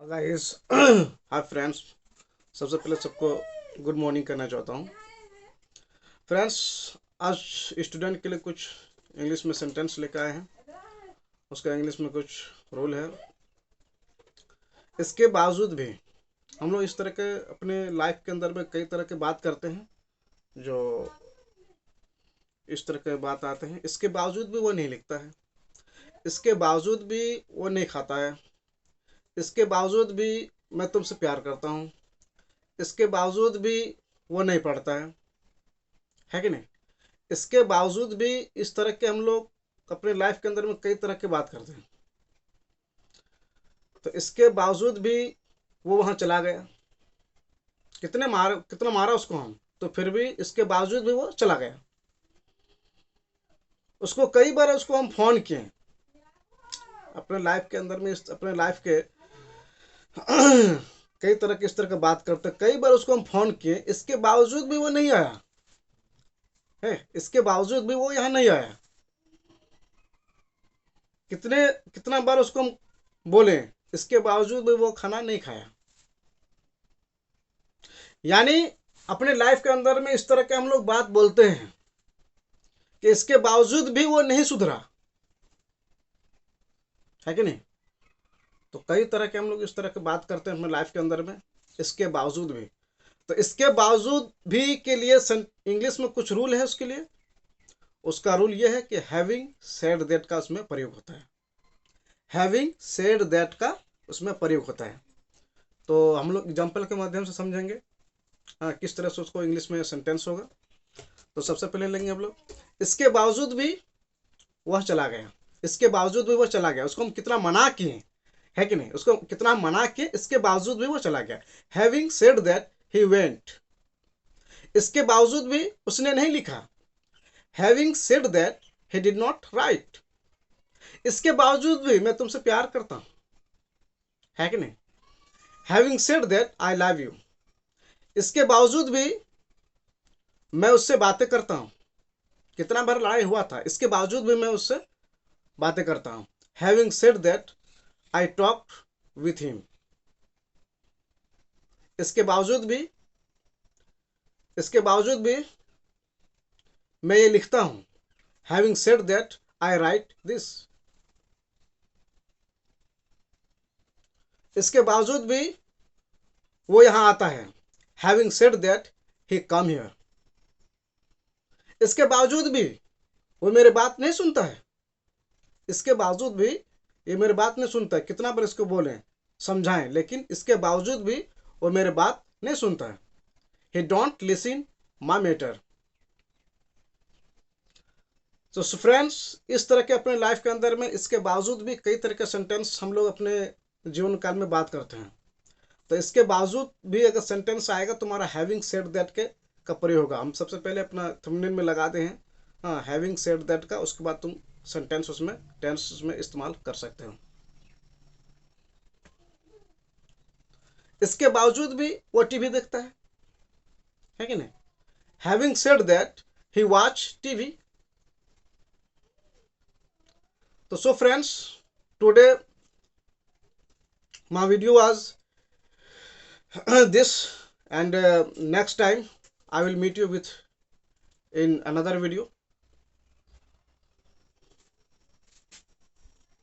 Guys hi friends. सबसे पहले सबको गुड मॉर्निंग करना चाहता हूँ। फ्रेंड्स, आज स्टूडेंट के लिए कुछ इंग्लिश में सेंटेंस लेकर आए हैं। उसका इंग्लिश में कुछ रूल है। इसके बावजूद भी हम लोग इस तरह के अपने लाइफ के अंदर में कई तरह के बात करते हैं जो इस तरह के बात आते हैं। इसके बावजूद भी वो नहीं लिखता है, इसके बावजूद भी वो नहीं खाता है, इसके बावजूद भी मैं तुमसे प्यार करता हूँ, इसके बावजूद भी वो नहीं पढ़ता है कि नहीं। इसके बावजूद भी इस तरह के हम लोग अपने लाइफ के अंदर में कई तरह की बात करते हैं। तो इसके बावजूद भी वो वहां चला गया। कितना मारा उसको हम, तो फिर भी इसके बावजूद भी वो चला गया। उसको कई बार उसको हम फोन किए अपने लाइफ के अंदर में, अपने लाइफ के कई तरह की इस तरह की बात करते, कई बार उसको हम फोन किए, इसके बावजूद भी वो नहीं आया है। इसके बावजूद भी वो यहाँ नहीं आया। कितना बार उसको हम बोले, इसके बावजूद भी वो खाना नहीं खाया। यानी अपने लाइफ के अंदर में इस तरह के हम लोग बात बोलते हैं कि इसके बावजूद भी वो नहीं सुधरा है कि नहीं। तो कई तरह के हम लोग इस तरह की बात करते हैं अपने लाइफ के अंदर में, इसके बावजूद भी। तो इसके बावजूद भी के लिए इंग्लिश में कुछ रूल है उसके लिए। उसका रूल यह है कि हैविंग सेड दैट का उसमें प्रयोग होता है। हैविंग सेड दैट का उसमें प्रयोग होता है। तो हम लोग एग्जाम्पल के माध्यम से समझेंगे हाँ किस तरह से उसको इंग्लिश में सेंटेंस होगा। तो सबसे पहले लेंगे हम लोग, इसके बावजूद भी वह चला गया। इसके बावजूद भी वह चला गया, उसको हम कितना मना किए है कि नहीं, उसको कितना मना किए, इसके बावजूद भी वो चला गया। Having said that he went. इसके बावजूद भी उसने नहीं लिखा। Having said that he did not right. इसके बावजूद भी मैं तुमसे प्यार करता हूं है कि नहीं। Having said that I love you. इसके बावजूद भी मैं उससे बातें करता हूं। कितना बार लड़ाई हुआ था, इसके बावजूद भी मैं उससे बातें करता हूं। Having said that I talk with him. इसके बावजूद भी इसके बावजूद भी मैं ये लिखता हूं। Having said that I right this. इसके बावजूद भी वो यहां आता है। Having said that he come here. इसके बावजूद भी वो मेरी बात नहीं सुनता है। इसके बावजूद भी ये मेरी बात नहीं सुनता है। कितना बार इसको बोले, समझाएं, लेकिन इसके बावजूद भी वो मेरी बात नहीं सुनता है। ही डोंट लिसन माई मैटर। तो फ्रेंड्स, इस तरह के अपने लाइफ के अंदर में इसके बावजूद भी कई तरह के सेंटेंस हम लोग अपने जीवन काल में बात करते हैं। तो इसके बावजूद भी अगर सेंटेंस आएगा, तुम्हारा हैविंग सेड दैट के का प्रयोग होगा। हम सबसे पहले अपना थंबनेल में लगा दे हैं हाँ हैविंग सेड दैट का, उसके बाद तुम सेंटेंस उसमें टेंस उसमें इस्तेमाल कर सकते हो। इसके बावजूद भी वो टीवी देखता है कि नहीं। Having said that he watch TV. तो so friends, today my video was this, and next time I will meet you with in another video.